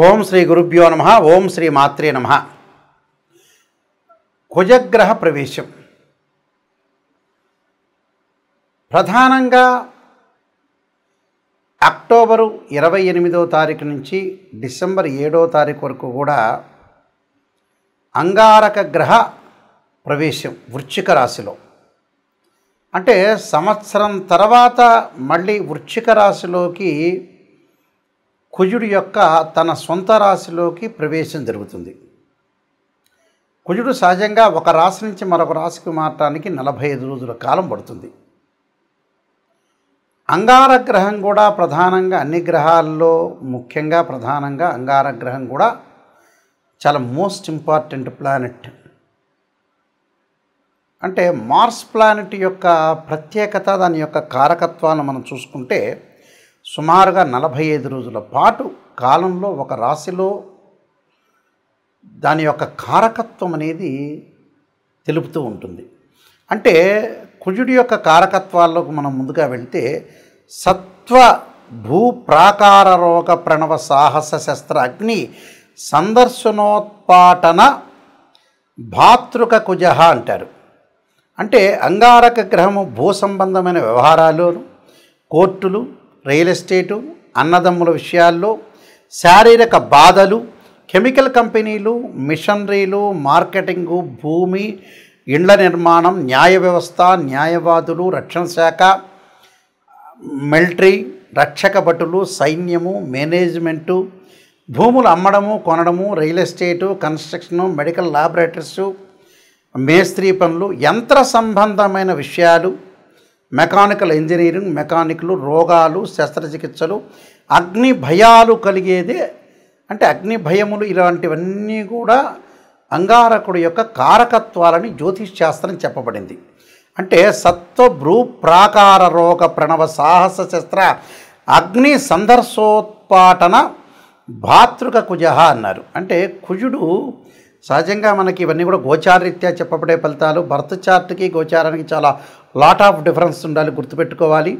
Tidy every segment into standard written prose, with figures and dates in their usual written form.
ఓం శ్రీ గురుభ్యో నమః. ఓం శ్రీ మాత్రే నమః. కుజగ్రహ ప్రవేశం ప్రధానంగా అక్టోబరు 28వ తారీఖు నుంచి డిసెంబర్ 7వ తారీఖు వరకు కూడా అంగారక గ్రహ ప్రవేశం వృశ్చిక రాశిలో. అంటే సంవత్సరం తర్వాత మళ్ళీ వృశ్చిక రాశిలోకి కుజుడు యొక్క తన సొంత రాశిలోకి ప్రవేశం జరుగుతుంది. కుజుడు సహజంగా ఒక రాశి నుంచి మరొక రాశికి మారటానికి 45 రోజుల కాలం పడుతుంది. అంగారక గ్రహం కూడా ప్రధానంగా అన్ని గ్రహాల్లో ముఖ్యంగా ప్రధానంగా అంగారక గ్రహం కూడా చాలా మోస్ట్ ఇంపార్టెంట్ ప్లానెట్. అంటే మార్స్ ప్లానెట్ యొక్క ప్రత్యేకత, దాని యొక్క కారకత్వాలను మనం చూసుకుంటే సుమారుగా 45 రోజుల పాటు కాలంలో ఒక రాశిలో దాని యొక్క కారకత్వం అనేది తెలుపుతూ ఉంటుంది. అంటే కుజుడి యొక్క కారకత్వాల్లోకి మనం ముందుగా వెళ్తే సత్వ భూ ప్రాకార రోగ ప్రణవ సాహస శస్త్ర అగ్ని సందర్శనోత్పాటన భాతృక కుజ అంటారు. అంటే అంగారక గ్రహము భూ సంబంధమైన వ్యవహారాలు, కోర్టులు, రియల్ ఎస్టేటు, అన్నదమ్ముల విషయాల్లో, శారీరక బాధలు, కెమికల్ కంపెనీలు, మిషనరీలు, మార్కెటింగు, భూమి, ఇండ్ల నిర్మాణం, న్యాయ వ్యవస్థ, న్యాయవాదులు, రక్షణ శాఖ, మిలిటరీ, రక్షక భటులు, సైన్యము, మేనేజ్మెంటు, భూములు అమ్మడము కొనడము, రియల్ ఎస్టేటు, కన్స్ట్రక్షను, మెడికల్ ల్యాబొరేటరీసు, మేస్త్రీ పనులు, యంత్ర సంబంధమైన విషయాలు, మెకానికల్ ఇంజనీరింగ్, మెకానిక్లు, రోగాలు, శస్త్రచికిత్సలు, అగ్ని భయాలు కలిగేదే. అంటే అగ్ని భయములు ఇలాంటివన్నీ కూడా అంగారకుడి యొక్క కారకత్వాలని జ్యోతిష్ శాస్త్రం చెప్పబడింది. అంటే సత్వ భ్రూ ప్రాకార రోగ ప్రణవ సాహస శస్త్ర అగ్ని సందర్శోత్పాటన భాతృక కుజ అన్నారు. అంటే కుజుడు సహజంగా మనకి ఇవన్నీ కూడా గోచారరీత్యా చెప్పబడే ఫలితాలు. బర్త్ చార్ట్కి గోచారానికి చాలా లాట్ ఆఫ్ డిఫరెన్స్ ఉండాలి, గుర్తుపెట్టుకోవాలి.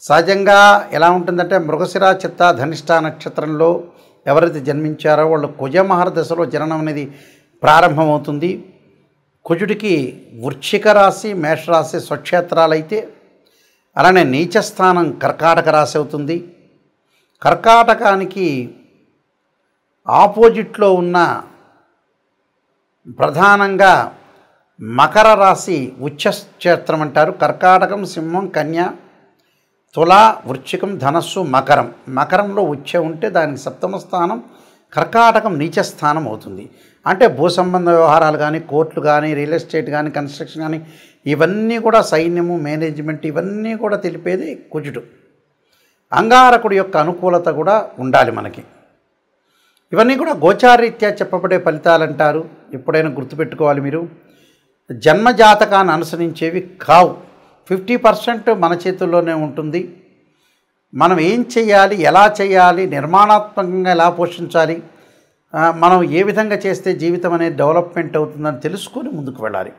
సహజంగా ఎలా ఉంటుందంటే మృగశిర చిత్త ధనిష్ట నక్షత్రంలో ఎవరైతే జన్మించారో వాళ్ళు కుజమహర దశలో జననం అనేది ప్రారంభమవుతుంది. కుజుడికి వృశ్చిక రాశి, మేషరాశి స్వక్షేత్రాలైతే, అలానే నీచస్థానం కర్కాటక రాశి అవుతుంది. కర్కాటకానికి ఆపోజిట్లో ఉన్న ప్రధానంగా మకర రాశి ఉచ్చక్షేత్రం అంటారు. కర్కాటకం, సింహం, కన్య, తుల, వృశ్చికం, ధనస్సు, మకరం. మకరంలో ఉచ్చ ఉంటే దానికి సప్తమ స్థానం, కర్కాటకం నీచస్థానం అవుతుంది. అంటే భూ సంబంధ వ్యవహారాలు కానీ, కోర్టులు కానీ, రియల్ ఎస్టేట్ కానీ, కన్స్ట్రక్షన్ కానీ, ఇవన్నీ కూడా సైన్యము, మేనేజ్మెంట్, ఇవన్నీ కూడా తెలిపేది కుజుడు. అంగారకుడి యొక్క అనుకూలత కూడా ఉండాలి మనకి. ఇవన్నీ కూడా గోచారరీత్యా చెప్పబడే ఫలితాలు అంటారు. ఎప్పుడైనా గుర్తుపెట్టుకోవాలి మీరు. జన్మజాతకాన్ని అనుసరించేవి కావు. 50% మన చేతుల్లోనే ఉంటుంది. మనం ఏం చేయాలి, ఎలా చేయాలి, నిర్మాణాత్మకంగా ఎలా పోషించాలి, మనం ఏ విధంగా చేస్తే జీవితం అనేది డెవలప్మెంట్ అవుతుందని తెలుసుకొని ముందుకు వెళ్ళాలి.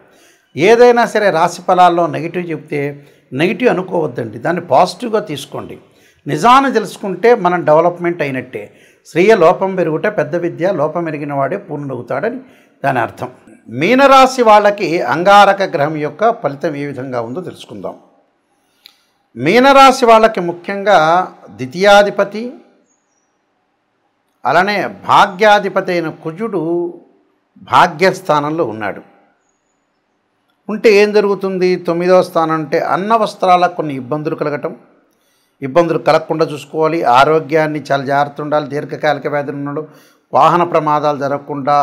ఏదైనా సరే రాశి ఫలాల్లో నెగిటివ్ చెప్తే నెగిటివ్ అనుకోవద్దండి, దాన్ని పాజిటివ్గా తీసుకోండి. నిజాన్ని తెలుసుకుంటే మనం డెవలప్మెంట్ అయినట్టే. శ్రీయ లోపం పెరుగుట పెద్ద విద్య, లోపం ఎరిగిన వాడే పూర్ణుడవుతాడని దాని అర్థం. మీనరాశి వాళ్ళకి అంగారక గ్రహం యొక్క ఫలితం ఏ విధంగా ఉందో తెలుసుకుందాం. మీనరాశి వాళ్ళకి ముఖ్యంగా ద్వితీయాధిపతి, అలానే భాగ్యాధిపతి అయిన కుజుడు భాగ్యస్థానంలో ఉన్నాడు. ఉంటే ఏం జరుగుతుంది? 9వ స్థానం అంటే అన్న వస్త్రాలకు కొన్ని ఇబ్బందులు కలగటం, ఇబ్బందులు కలగకుండా చూసుకోవాలి. ఆరోగ్యాన్ని చాలా జాగ్రత్త ఉండాలి. దీర్ఘకాలిక వ్యాధులు ఉన్నాడు, వాహన ప్రమాదాలు జరగకుండా,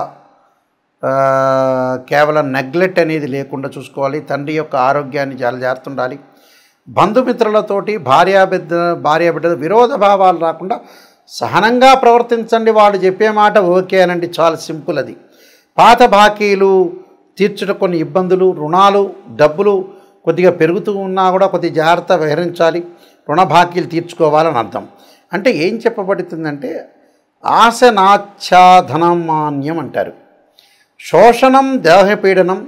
కేవలం నెగ్లెక్ట్ అనేది లేకుండా చూసుకోవాలి. తండ్రి యొక్క ఆరోగ్యాన్ని చాలా జాగ్రత్త ఉండాలి. బంధుమిత్రులతోటి భార్యాబిడ్డ విరోధ భావాలు రాకుండా సహనంగా ప్రవర్తించండి. వాళ్ళు చెప్పే మాట ఓకే అనండి, చాలా సింపుల్ అది. పాత బాకీలు తీర్చుట, కొన్ని ఇబ్బందులు, రుణాలు, డబ్బులు కొద్దిగా పెరుగుతూ ఉన్నా కూడా కొద్దిగా జాగ్రత్త వ్యవహరించాలి. రుణ బాకీలు తీర్చుకోవాలని అర్థం. అంటే ఏం చెప్పబడుతుందంటే ఆశనాచ్ఛాధనమాన్యం అంటారు. శోషణం, దేహపీడనం,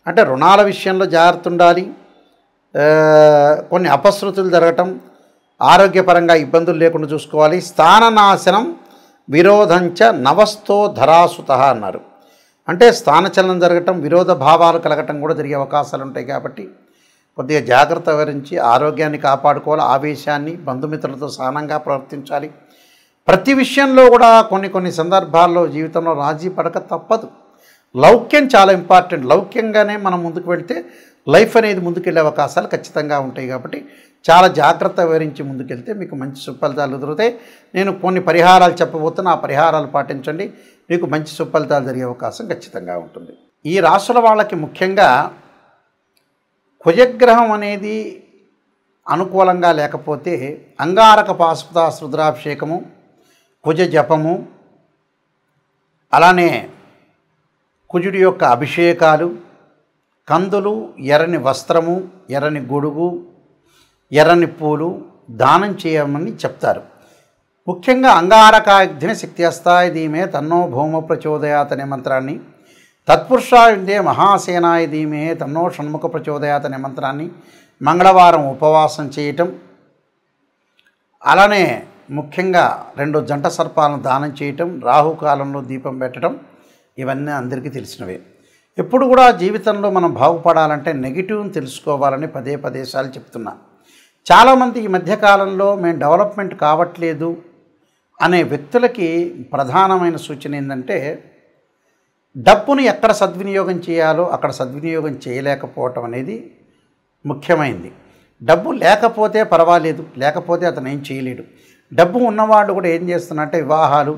అంటే రుణాల విషయంలో జాగ్రత్త ఉండాలి. కొన్ని అపశృతులు జరగటం, ఆరోగ్యపరంగా ఇబ్బందులు లేకుండా చూసుకోవాలి. స్థాననాశనం, విరోధంచ నవస్థో ధరాసుత అన్నారు. అంటే స్థానచలనం జరగటం, విరోధ భావాలు కలగటం కూడా జరిగే అవకాశాలు ఉంటాయి. కాబట్టి కొద్దిగా జాగ్రత్త వహించి ఆరోగ్యాన్ని కాపాడుకోవాలి. ఆవేశాన్ని, బంధుమిత్రులతో సహనంగా ప్రవర్తించాలి. ప్రతి విషయంలో కూడా కొన్ని సందర్భాల్లో జీవితంలో రాజీ పడక తప్పదు. లౌక్యం చాలా ఇంపార్టెంట్. లౌక్యంగానే మనం ముందుకు వెళ్తే లైఫ్ అనేది ముందుకెళ్ళే అవకాశాలు ఖచ్చితంగా ఉంటాయి. కాబట్టి చాలా జాగ్రత్త వహించి ముందుకెళ్తే మీకు మంచి సుఫలితాలు ఎదురుతాయి. నేను కొన్ని పరిహారాలు చెప్పబోతున్నా, ఆ పరిహారాలు పాటించండి, మీకు మంచి సుఫలితాలు జరిగే అవకాశం ఖచ్చితంగా ఉంటుంది. ఈ రాశుల వాళ్ళకి ముఖ్యంగా కుజగ్రహం అనేది అనుకూలంగా లేకపోతే అంగారక పాశుపత రుద్రాభిషేకము, కుజ జపము, అలానే కుజుడి యొక్క అభిషేకాలు, కందులు, ఎర్రని వస్త్రము, ఎర్రని గొడుగు, ఎర్రని పూలు దానం చేయమని చెప్తారు. ముఖ్యంగా అంగారకాగ్ని శక్తి అస్తాయ ధీమే తన్నో భౌమ ప్రచోదయాత్ అనే మంత్రాన్ని, తత్పురుషాయుందే మహాసేనాయ ధీమే తన్నో షణ్ముఖ ప్రచోదయాత్ అనే మంత్రాన్ని మంగళవారం ఉపవాసం చేయటం, అలానే ముఖ్యంగా 2 జంట సర్పాలను దానం చేయటం, రాహుకాలంలో దీపం పెట్టడం, ఇవన్నీ అందరికీ తెలిసినవే. ఎప్పుడు కూడా జీవితంలో మనం బాగుపడాలంటే నెగిటివ్ని తెలుసుకోవాలని పదే సార్లు చెప్తున్నా. చాలామంది ఈ మధ్యకాలంలో మేము డెవలప్మెంట్ కావట్లేదు అనే వ్యక్తులకి ప్రధానమైన సూచన ఏంటంటే డబ్బును ఎక్కడ సద్వినియోగం చేయాలో అక్కడ సద్వినియోగం చేయలేకపోవటం అనేది ముఖ్యమైనది. డబ్బు లేకపోతే పర్వాలేదు, లేకపోతే అతను ఏం చేయలేడు. డబ్బు ఉన్నవాడు కూడా ఏం చేస్తున్నారంటే వివాహాలు,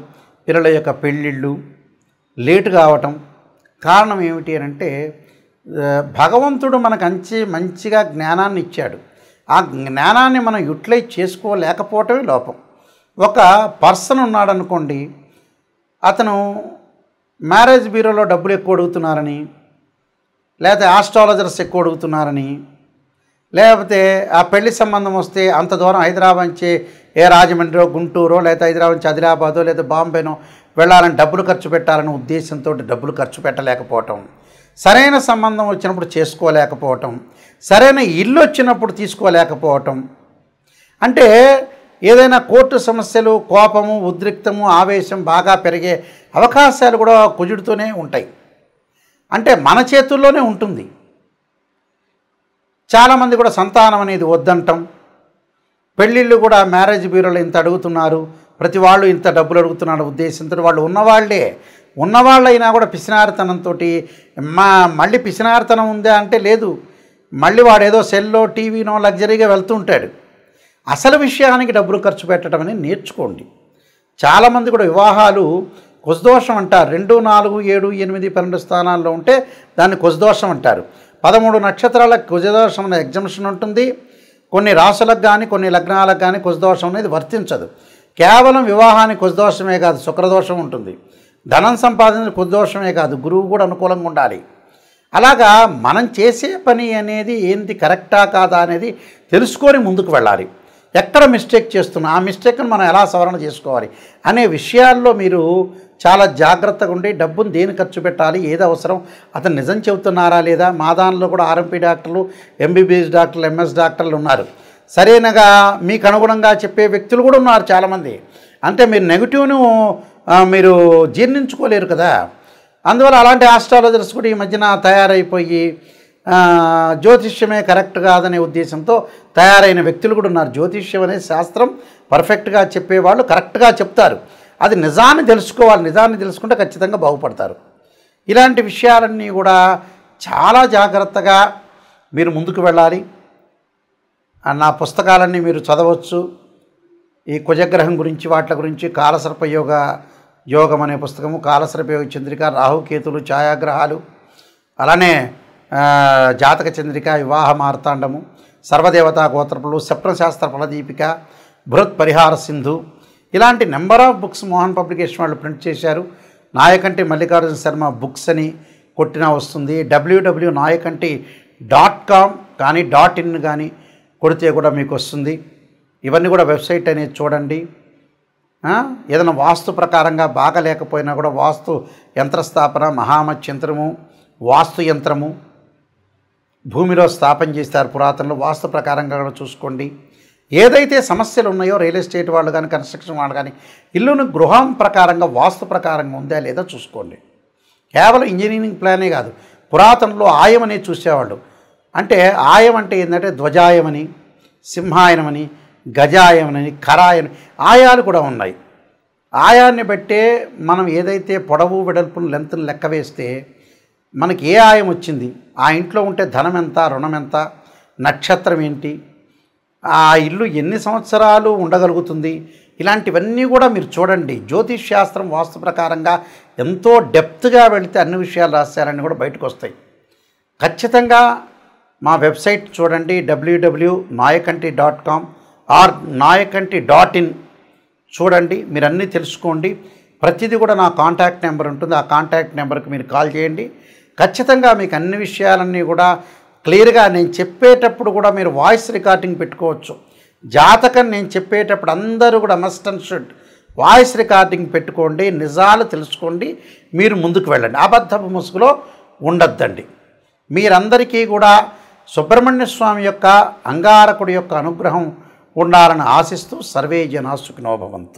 పిల్లల యొక్క పెళ్ళిళ్ళు లేటు కావటం. కారణం ఏమిటి అని అంటే భగవంతుడు మనకు మంచిగా జ్ఞానాన్ని ఇచ్చాడు. ఆ జ్ఞానాన్ని మనం యూటిలైజ్ చేసుకోలేకపోవటమే లోపం. ఒక పర్సన్ ఉన్నాడనుకోండి, అతను మ్యారేజ్ బ్యూరోలో డబ్బులు ఎక్కువ అడుగుతున్నారని, లేకపోతే ఆస్ట్రాలజర్స్ ఎక్కువ అడుగుతున్నారని, లేకపోతే ఆ పెళ్లి సంబంధం వస్తే అంత దూరం హైదరాబాద్ నుంచి రాజమండ్రో, గుంటూరో, లేకపోతే హైదరాబాద్ నుంచి ఆదిలాబాదో లేదా బాంబేనో వెళ్ళాలని డబ్బులు ఖర్చు పెట్టాలనే ఉద్దేశంతో డబ్బులు ఖర్చు పెట్టలేకపోవటం, సరైన సంబంధం వచ్చినప్పుడు చేసుకోలేకపోవటం, సరైన ఇల్లు వచ్చినప్పుడు తీసుకోలేకపోవటం, అంటే ఏదైనా కోర్టు సమస్యలు, కోపము, ఉద్రిక్తము, ఆవేశం బాగా పెరిగే అవకాశాలు కూడా కుజుడితోనే ఉంటాయి. అంటే మన చేతుల్లోనే ఉంటుంది. చాలామంది కూడా సంతానం అనేది వద్దంటాం. పెళ్ళిళ్ళు కూడా మ్యారేజ్ బ్యూరోలో ఇంత అడుగుతున్నారు, ప్రతి వాళ్ళు ఇంత డబ్బులు అడుగుతున్నారు ఉద్దేశంతో వాళ్ళు ఉన్నవాళ్ళైనా కూడా పిసినారితనంతో మళ్ళీ పిసినారితనం ఉందా అంటే లేదు, మళ్ళీ వాడు ఏదో సెల్లో, టీవీనో లగ్జరీగా వెళ్తూ ఉంటాడు. అసలు విషయానికి డబ్బులు ఖర్చు పెట్టడం అనేది నేర్చుకోండి. చాలామంది కూడా వివాహాలు కుజదోషం అంటారు. 2, 4, 7, 8, 12 స్థానాల్లో ఉంటే దాన్ని కుజదోషం అంటారు. 13 నక్షత్రాలకు కుజదోషం అనే ఎగ్జంప్షన్ ఉంటుంది. కొన్ని రాశులకు కానీ కొన్ని లగ్నాలకు కానీ కుజదోషం అనేది వర్తించదు. కేవలం వివాహానికి కుజదోషమే కాదు, శుక్రదోషం ఉంటుంది. ధనం సంపాదించిన కుజదోషమే కాదు, గురువు కూడా అనుకూలంగా ఉండాలి. అలాగా మనం చేసే పని అనేది ఏంటి, కరెక్టా కాదా అనేది తెలుసుకొని ముందుకు వెళ్ళాలి. ఎక్కడ మిస్టేక్ చేస్తున్నా ఆ మిస్టేక్ను మనం ఎలా సవరణ చేసుకోవాలి అనే విషయాల్లో మీరు చాలా జాగ్రత్తగా ఉండి డబ్బును దేని ఖర్చు పెట్టాలి, ఏది అవసరం, అతను నిజం చెబుతున్నారా లేదా. మా దానిలో కూడా ఆర్ఎంపీ డాక్టర్లు, ఎంబీబీఎస్ డాక్టర్లు, ఎంఎస్ డాక్టర్లు ఉన్నారు. సరైనగా మీకు అనుగుణంగా చెప్పే వ్యక్తులు కూడా ఉన్నారు చాలామంది. అంటే మీరు నెగిటివ్ను మీరు జీర్ణించుకోలేరు కదా. అందువల్ల అలాంటి ఆస్ట్రాలజర్స్ కూడా ఈ మధ్యన తయారైపోయి జ్యోతిష్యమే కరెక్ట్ కాదనే ఉద్దేశంతో తయారైన వ్యక్తులు కూడా ఉన్నారు. జ్యోతిష్యం అనే శాస్త్రం పర్ఫెక్ట్గా చెప్పేవాళ్ళు కరెక్ట్గా చెప్తారు. అది నిజాన్ని తెలుసుకోవాలి. నిజాన్ని తెలుసుకుంటే ఖచ్చితంగా బాగుపడతారు. ఇలాంటి విషయాలన్నీ కూడా చాలా జాగ్రత్తగా మీరు ముందుకు వెళ్ళాలి. నా పుస్తకాలన్నీ మీరు చదవచ్చు. ఈ కుజగ్రహం గురించి, వాటి గురించి కాలసర్ప యోగం అనే పుస్తకము, కాలసర్ప యోగ చంద్రిక, రాహుకేతులు, ఛాయాగ్రహాలు, అలానే జాతక చంద్రిక, వివాహ మార్తాండము, సర్వదేవతా గోత్రపులు, స్వప్నశాస్త్ర ఫలదీపిక, బృహత్ పరిహార సింధు, ఇలాంటి number of books Mohan publication వాళ్ళు ప్రింట్ చేశారు. నాయకంటి మల్లికార్జున శర్మ బుక్స్ అని కొట్టినా వస్తుంది. www.nayakanti.com కానీ .in కానీ కొడితే కూడా మీకు వస్తుంది. ఇవన్నీ కూడా వెబ్సైట్ అనేది చూడండి. ఏదైనా వాస్తు ప్రకారంగా బాగా లేకపోయినా కూడా వాస్తు యంత్రస్థాపన, మహామత్ యంత్రము, వాస్తు యంత్రము భూమిలో స్థాపన చేస్తారు పురాతనలో, వాస్తు ప్రకారంగా కూడా చూసుకోండి. ఏదైతే సమస్యలు ఉన్నాయో రియల్ ఎస్టేట్ వాళ్ళు కానీ కన్స్ట్రక్షన్ వాళ్ళు కానీ ఇల్లును గృహం ప్రకారంగా వాస్తు ప్రకారంగా ఉందా లేదా చూసుకోండి. కేవలం ఇంజనీరింగ్ ప్లానే కాదు, పురాతనలో ఆయం అనేది చూసేవాళ్ళు. అంటే ఆయం అంటే ఏంటంటే ధ్వజాయమని, సింహాయనమని, గజాయమని, ఖరాయని ఆయాలు కూడా ఉన్నాయి. ఆయాన్ని బట్టే మనం ఏదైతే పొడవు వెడల్పును లెంత్ను లెక్క వేస్తే మనకి ఏ ఆయం వచ్చింది, ఆ ఇంట్లో ఉంటే ధనం ఎంత, రుణం ఎంత, నక్షత్రం ఏంటి, ఆ ఇల్లు ఎన్ని సంవత్సరాలు ఉండగలుగుతుంది, ఇలాంటివన్నీ కూడా మీరు చూడండి. జ్యోతిష్ శాస్త్రం వాస్తు ప్రకారంగా ఎంతో డెప్త్గా వెళితే అన్ని విషయాలు రాశారని కూడా బయటకు వస్తాయి. ఖచ్చితంగా మా వెబ్సైట్ చూడండి, www.nayakanti.com ఆర్ nayakanti.in చూడండి, మీరు అన్నీ తెలుసుకోండి. ప్రతిదీ కూడా నా కాంటాక్ట్ నెంబర్ ఉంటుంది, ఆ కాంటాక్ట్ నెంబర్కి మీరు కాల్ చేయండి. ఖచ్చితంగా మీకు అన్ని విషయాలన్నీ కూడా క్లియర్గా నేను చెప్పేటప్పుడు కూడా మీరు వాయిస్ రికార్డింగ్ పెట్టుకోవచ్చు. జాతకం నేను చెప్పేటప్పుడు అందరూ కూడా must and should voice recording పెట్టుకోండి, నిజాలు తెలుసుకోండి, మీరు ముందుకు వెళ్ళండి. అబద్ధపు ముసుగులో ఉండొద్దండి. మీరందరికీ కూడా సుబ్రహ్మణ్య స్వామి యొక్క అంగారకుడి యొక్క అనుగ్రహం ఉండాలని ఆశిస్తూ సర్వే జనా సుఖినో భవంతు.